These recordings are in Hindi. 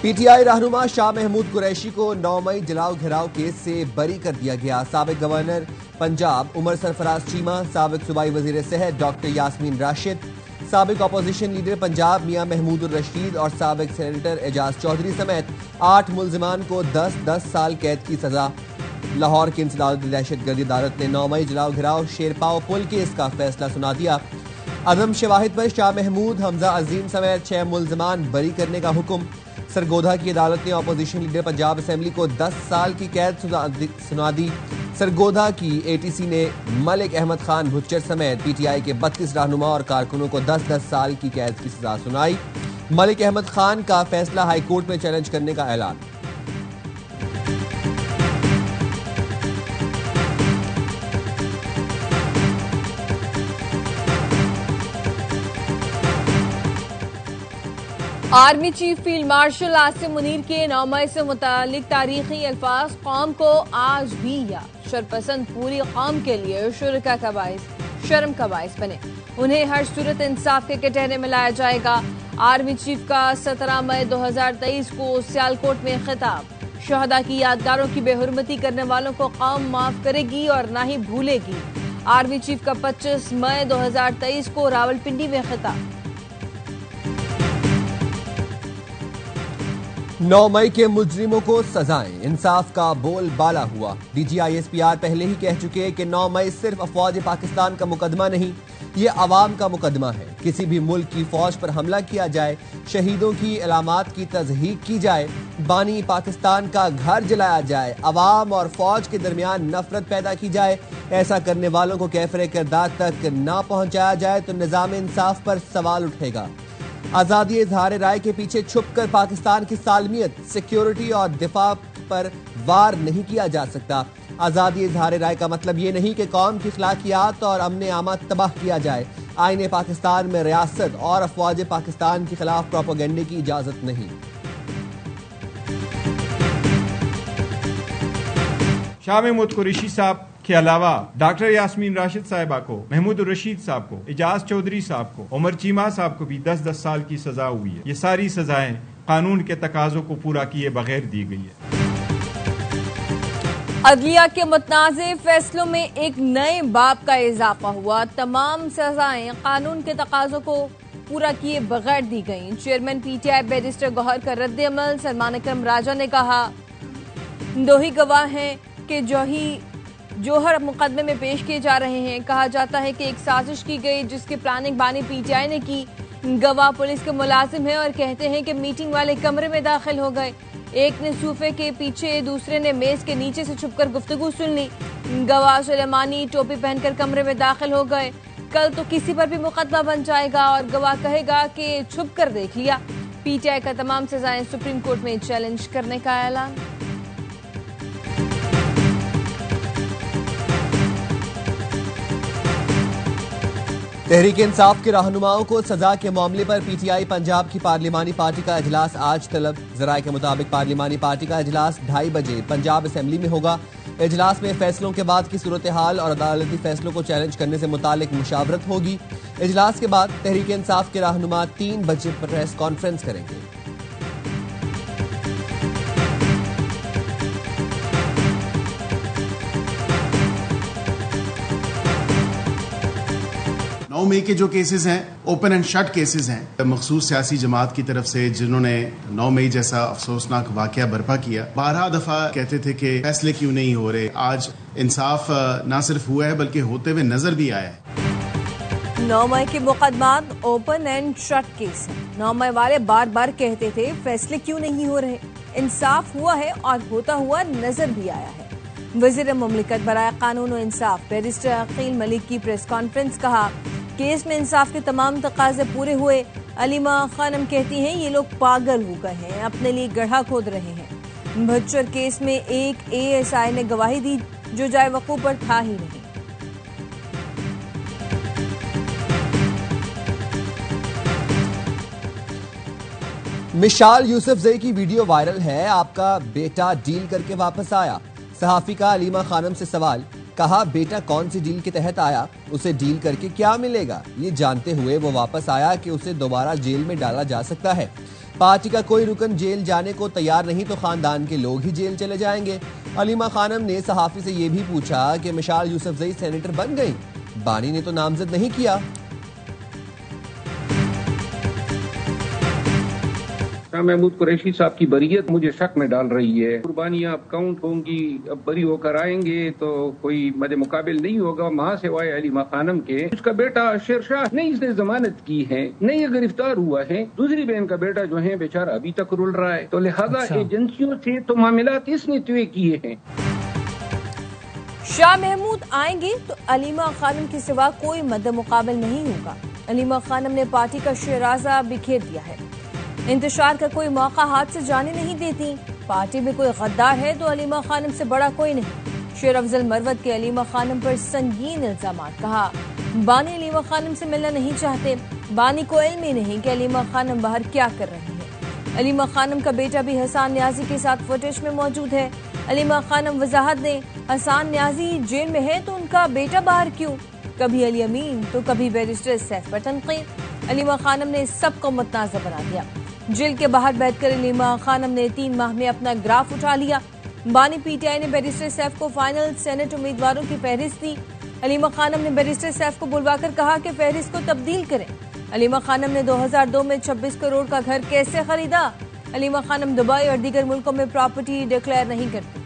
पीटीआई रहनुमा शाह महमूद कुरैशी को 9 मई जलाओ घिराव केस से बरी कर दिया गया। साबिक गवर्नर पंजाब उमर सरफराज चीमा, साबिक सूबाई वजीर सेहत डॉक्टर यास्मीन राशिद, साबिक अपोजिशन लीडर पंजाब मियां महमूद उर रशीद और साबिक सेनेटर एजाज चौधरी समेत 8 मुलजिमान को 10-10 साल कैद की सजा। लाहौर की इंसदादी दहशतगर्दी अदालत ने 9 मई जलाओ घिराव शेरपाव पुल केस का फैसला सुना दिया। अदम शवाहिद पर शाह महमूद, हमजा अजीम समेत 6 मुलजिमान बरी करने का हुक्म। सरगोधा की अदालत ने अपोजिशन लीडर पंजाब असेंबली को 10 साल की कैद सुना दी। सरगोधा की एटीसी ने मलिक अहमद खान भुच्चर समेत पीटीआई के 32 रहनुमा और कारकुनों को 10-10 साल की कैद की सजा सुनाई। मलिक अहमद खान का फैसला हाईकोर्ट में चैलेंज करने का ऐलान। Army chief field marshal Asim Munir के 9 मई से मुतालिक तारीखी अल्फाज कौम को आज भी याद, शरपसंद पूरी कौम के लिए शर्म का बाइस बने। उन्हें हर सूरत इंसाफ के कटहरे में लाया जाएगा। आर्मी चीफ का 17 मई 2023 को सियालकोट में खिताब, शहदा की यादगारों की बेहुरमती करने वालों को कौम माफ करेगी और ना ही भूलेगी। आर्मी चीफ का 25 मई 2023 को रावलपिंडी में खिताब। 9 मई के मुजरिमों को सजाएं, इंसाफ का बोलबाला हुआ। डीजी ISPR पहले ही कह चुके कि 9 मई सिर्फ अफवाज पाकिस्तान का मुकदमा नहीं, ये अवाम का मुकदमा है। किसी भी मुल्क की फौज पर हमला किया जाए, शहीदों की अलामात की तज़हीक की जाए, बानी पाकिस्तान का घर जलाया जाए, अवाम और फौज के दरमियान नफरत पैदा की जाए, ऐसा करने वालों को कैफरे किरदार तक ना पहुंचाया जाए तो निज़ाम इंसाफ पर सवाल उठेगा। आज़ादी इज़हार राय के पीछे छुपकर पाकिस्तान की सालमियत, सिक्योरिटी और दिफा पर वार नहीं किया जा सकता। आज़ादी इज़हार राय का मतलब ये नहीं कि कौम की अखलाकियात और अमन आमा तबाह किया जाए। आईने पाकिस्तान में रियासत और अफवाज पाकिस्तान के खिलाफ प्रोपेगेंडे की इजाजत नहीं। शाह महमूद कुरैशी साहब के अलावा डॉक्टर यास्मीन राशिद साहिबा को, महमूद उर रशीद साहब को, एजाज चौधरी साहब को, उमर चीमा साहब को भी 10-10 साल की सजा हुई है। ये सारी सजाएं कानून के तकाजों को पूरा किए बगैर दी गई है। अदलिया के मुतनाज़े फैसलों में एक नए बाब का इजाफा हुआ। तमाम सजाएं कानून के तकाजों को पूरा किए बगैर दी गई। चेयरमैन PTI बैरिस्टर गौहर का रद्द अमल। सलमान अकरम राजा ने कहा, 2 ही गवाह हैं कि जौहर मुकदमे में पेश किए जा रहे हैं। कहा जाता है कि एक साजिश की गई जिसकी प्लानिंग बानी PTI ने की। गवाह पुलिस के मुलाजिम हैं और कहते हैं कि मीटिंग वाले कमरे में दाखिल हो गए। एक ने सोफे के पीछे, दूसरे ने मेज के नीचे से छुपकर गुफ्तगू सुन ली। गवाह सुलेमानी टोपी पहनकर कमरे में दाखिल हो गए। कल तो किसी पर भी मुकदमा बन जाएगा और गवाह कहेगा कि छुप कर देख लिया। PTI का तमाम सजाएं सुप्रीम कोर्ट में चैलेंज करने का ऐलान। तहरीक इंसाफ के रहनुमाओं को सजा के मामले पर PTI पंजाब की पार्लिमानी पार्टी का इजलास आज तलब। जराये के मुताबिक पार्लिमानी पार्टी का इजलास 2:30 बजे पंजाब असेंबली में होगा। इजलास में फैसलों के बाद की सूरत हाल और अदालती फैसलों को चैलेंज करने से मुतालिक मुशावरत होगी। इजलास के बाद तहरीक इंसाफ के रहनुमा 3 बजे प्रेस कॉन्फ्रेंस करेंगे। मई के जो केसेस हैं ओपन एंड शट केसेस हैं, मखसूस सियासी जमात की तरफ से जिन्होंने 9 मई जैसा अफसोसनाक वाकया बर्पा किया। 12 दफा कहते थे कि फैसले क्यों नहीं हो रहे। आज इंसाफ ना सिर्फ हुआ है बल्कि होते हुए नजर भी आया है। 9 मई के मुकदमात ओपन एंड शट केस हैं। 9 मई वाले बार बार कहते थे फैसले क्यों नहीं हो रहे। इंसाफ हुआ है और होता हुआ नजर भी आया है। वजीर मुमलिकत बराए कानून और इंसाफ बैरिस्टर अकील मलिक की प्रेस कॉन्फ्रेंस। कहा, केस में इंसाफ के तमाम तकाजे पूरे हुए। अलीमा खानम कहती हैं ये लोग पागल हो गए हैं, अपने लिए गड्ढा खोद रहे हैं। भुच्चर केस में एक ASI ने गवाही दी जो जाए वकूफ पर था ही नहीं। मिशाल यूसुफजई की वीडियो वायरल है। आपका बेटा डील करके वापस आया। सहाफी का अलीमा खानम से सवाल, कहा बेटा कौन सी डील के तहत आया, उसे डील करके क्या मिलेगा, ये जानते हुए वो वापस आया कि उसे दोबारा जेल में डाला जा सकता है। पार्टी का कोई रुकन जेल जाने को तैयार नहीं तो खानदान के लोग ही जेल चले जाएंगे। अलीमा खानम ने सहाफी से यह भी पूछा कि मिशाल यूसुफजई सेनेटर बन गई, बानी ने तो नामजद नहीं किया। शाह महमूद कुरैशी साहब की बरीयत मुझे शक में डाल रही है। कुर्बानियां अब काउंट होंगी, अब बरी होकर आएंगे तो कोई मद मुकाबिल नहीं होगा महा सिवाय अलीमा खानम के। उसका बेटा शेरशाह नहीं इसने जमानत की है, नहीं गिरफ्तार हुआ है। दूसरी बहन का बेटा जो है बेचारा अभी तक रुल रहा है। तो लिहाजा एजेंसियों से तो मामलात इसने तय किए हैं। शाह महमूद आएंगे तो अलीमा खानम के सिवा कोई मद मुकाबिल नहीं होगा। अलीमा खानम ने पार्टी का शराजा बिखेर दिया है। इंतशार का कोई मौका हाथ से जाने नहीं देती। पार्टी में कोई गद्दार है तो अलीमा खानम से बड़ा कोई नहीं। शेर अफजल मरवत के अलीमा खानम पर संगीन इल्जामात। कहा बानी अलीमा खानम से मिलना नहीं चाहते, बानी को इल्म ही नहीं कि अलीमा खानम बाहर क्या कर रही है। अलीमा खानम का बेटा भी हसन न्याजी के साथ फुटेज में मौजूद है। अलीमा खानम वजाहत दें, हसन न्याजी जेल में है तो उनका बेटा बाहर क्यों? कभी अली अमीन तो कभी बैरिस्टर सैफ पर तनकीद। अलीमा खानम ने सबको मुतनाज़ बना दिया। जेल के बाहर बैठकर अलीमा खानम ने 3 माह में अपना ग्राफ उठा लिया। बानी पीटीआई ने बैरिस्टर सैफ को फाइनल सेनेट उम्मीदवारों की फहरिस्त दी। अलीमा खानम ने बैरिस्टर सैफ को बुलवाकर कहा कि फहरिस्त को तब्दील करें। अलीमा खानम ने 2002 में 26 करोड़ का घर कैसे खरीदा? अलीमा खानम दुबई और दीगर मुल्कों में प्रॉपर्टी डिक्लेयर नहीं करती।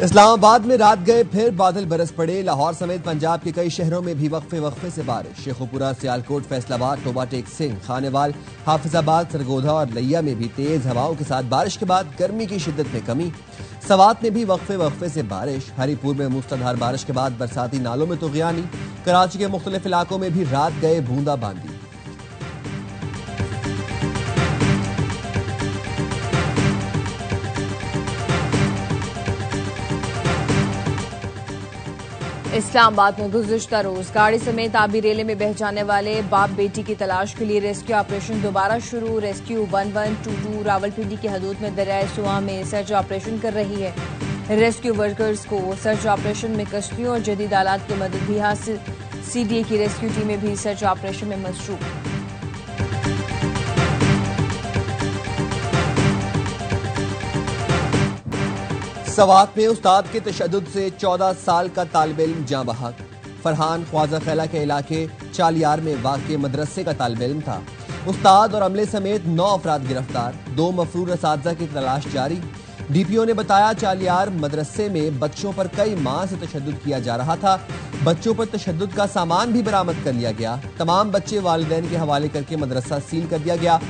इस्लामाबाद में रात गए फिर बादल बरस पड़े। लाहौर समेत पंजाब के कई शहरों में भी वक्फे से बारिश। शेखुपुरा, सियालकोट, फैसलाबाद, टोबा टेक सिंह, खानेवाल, हाफिजाबाद, सरगोधा और लैया में भी तेज हवाओं के साथ बारिश के बाद गर्मी की शिद्दत में कमी। सवात में भी वक्फे से बारिश। हरीपुर में मूसलाधार बारिश के बाद बरसाती नालों में तुग़यानी। कराची के मुख्तलिफ इलाकों में भी रात गए बूंदाबांदी। इस्लामाबाद में गुज़िश्ता रोज गाड़ी समेत आबी रेले में बह जाने वाले बाप बेटी की तलाश के लिए रेस्क्यू ऑपरेशन दोबारा शुरू। रेस्क्यू 1122 रावलपिंडी की हदूद में दरियाए सुआ में सर्च ऑपरेशन कर रही है। रेस्क्यू वर्कर्स को सर्च ऑपरेशन में कश्तियों और जदीद आलात की मदद भी हासिल। सीडीए की रेस्क्यू टीमें भी सर्च ऑपरेशन में मसरूफ। सवात में उस्ताद के तशद्दुद से 14 साल का तालिब इल्म जाँ बहक। फरहान ख्वाजा खैला के इलाके चालियार में वाक़ मदरसे का तालिब इल्म था। उस्ताद और अमले समेत 9 अफराद गिरफ्तार। 2 मफरूर असातिज़ा की तलाश जारी। डीपीओ ने बताया चालियार मदरसे में बच्चों पर कई माह से तशद्दुद किया जा रहा था। बच्चों पर तशद्दुद का सामान भी बरामद कर लिया गया। तमाम बच्चे वालिदैन के हवाले करके मदरसा सील कर दिया गया।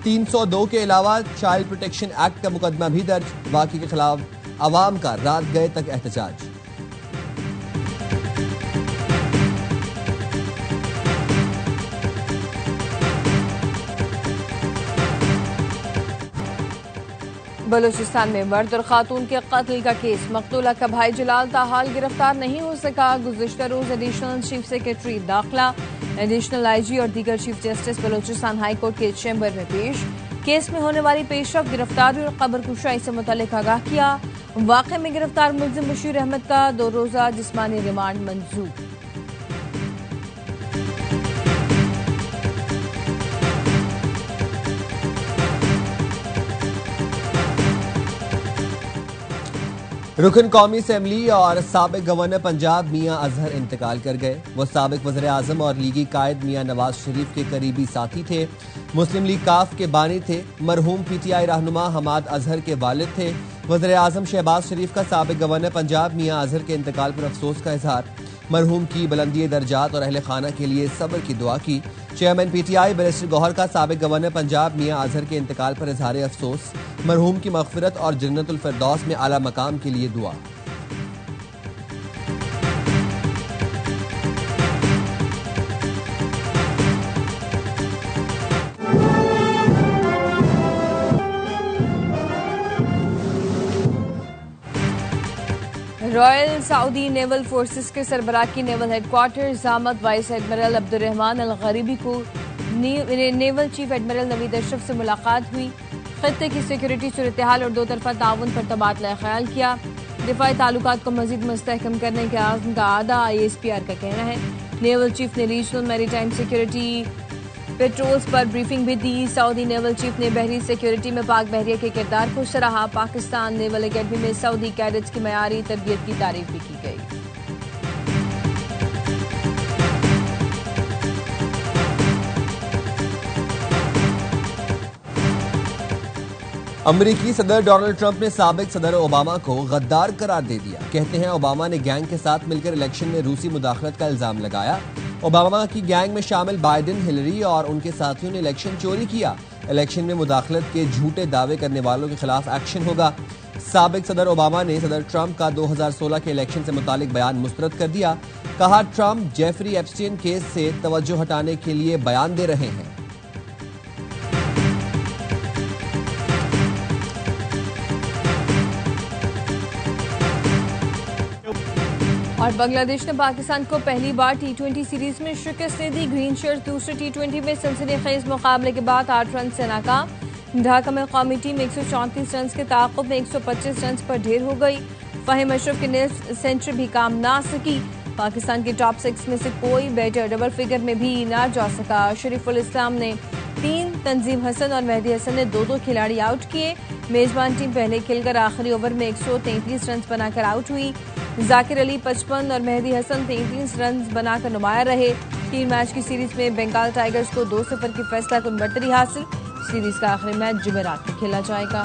302 के अलावा चाइल्ड प्रोटेक्शन एक्ट का मुकदमा भी दर्ज। वाक़े के खिलाफ अवाम का रात गए तक एहतजाज। बलूचिस्तान में मर्द और खातून के कत्ल का केस। मकतूला का भाई जलाल ताहाल गिरफ्तार नहीं हो सका। गुज़िश्ता रोज एडिशनल चीफ सेक्रेटरी दाखिला, एडिशनल आईजी और दीगर chief justice Balochistan high court के चैम्बर में पेश। केस में होने वाली पेशरफ, गिरफ्तारी और कब्र कुशाई से मुतल्लिक आगाह किया। वाक़े में गिरफ्तार मुल्जिम बशीर अहमद का 2 रोज़ा जिस्मानी रिमांड मंजूर। रुकन कौमी असम्बली और साबिक गवर्नर पंजाब मियां अजहर इंतकाल कर गए। वो साबिक वज़ीर आज़म और लीगी कायद मियां नवाज शरीफ के करीबी साथी थे। मुस्लिम लीग काफ के बानी थे। मरहूम पीटीआई रहनुमा हमाद अजहर के वालिद थे। वज़ीर आज़म शहबाज शरीफ का साबिक गवर्नर पंजाब मियां अजहर के इंतकाल पर अफसोस का इजहार। मरहूम की बुलंदी दर्जात और अहले खाना के लिए सब्र की दुआ की। चेयरमैन पीटीआई बैरिस्टर गौहर का साबिक गवर्नर पंजाब मियां अजहर के इंतकाल पर इजहार अफसोस। मरहूम की मग़फ़िरत और जन्नतुल फ़िरदौस में आला मकाम के लिए दुआ। रॉयल सऊदी नेवल फोर्सेस के सरबराह की नेवल हेडक्वार्टर ज़ामत vice admiral Abdurrahman Al Gharibi को naval chief admiral Naveed Ashraf से मुलाकात हुई। खत्ते की सिक्योरिटी सूरत-ए-हाल और दो तरफा ताउन पर तबादला ख्याल किया। दिफाई ताल्लुकात को मजीद मुस्तहकम करने के आज़म का आदा ISPR का कहना है। नेवल चीफ ने रीजनल मैरीटाइम सिक्योरिटी पेट्रोल्स पर ब्रीफिंग भी दी। सऊदी नेवल चीफ ने बहरी सिक्योरिटी में पाक बहरिया के किरदार को सराहा। पाकिस्तान नेवल एकेडमी में सऊदी कैडेट्स की मयारी तरबियत की तारीफ भी की गई। अमरीकी सदर डोनाल्ड ट्रंप ने साबिक सदर ओबामा को गद्दार करार दे दिया। कहते हैं ओबामा ने गैंग के साथ मिलकर इलेक्शन में रूसी मुदाखलत का इल्जाम लगाया। ओबामा की गैंग में शामिल बाइडेन, हिलरी और उनके साथियों ने इलेक्शन चोरी किया। इलेक्शन में मुदाखलत के झूठे दावे करने वालों के खिलाफ एक्शन होगा। साबिक सदर ओबामा ने सदर ट्रंप का 2016 के इलेक्शन से मुतालिक बयान मुस्तरद कर दिया। कहा, ट्रंप जेफरी एप्स्टीन केस से तवज्जो हटाने के लिए बयान दे रहे हैं। और बांग्लादेश ने पाकिस्तान को पहली बार T20 सीरीज में शिकस्त दे दी। ग्रीन शर्ट्स दूसरे T20 में सनसनीखेज मुकाबले के बाद 8 रन से नाकाम। ढाका में कौमी टीम 134 रन के ताक़ुब में 125 रन पर ढेर हो गई। फ़हीम अशरफ की निस्फ सेंचुरी भी काम ना सकी। पाकिस्तान के टॉप 6 में से कोई बैटर डबल फिगर में भी ना जा सका। शरीफुल इस्लाम ने 3, तंजीम हसन और मेहदी हसन ने 2-2 खिलाड़ी आउट किए। मेजबान टीम पहले खेलकर आखिरी ओवर में 133 रन बनाकर आउट हुई। जाकिर अली 55 और मेहदी हसन 33 रन बनाकर नुमाया रहे। 3 मैच की सीरीज में बंगाल टाइगर्स को 2-0 की फैसला कुन बढ़तरी हासिल। सीरीज का आखिरी मैच जुमेरात को खेला जाएगा।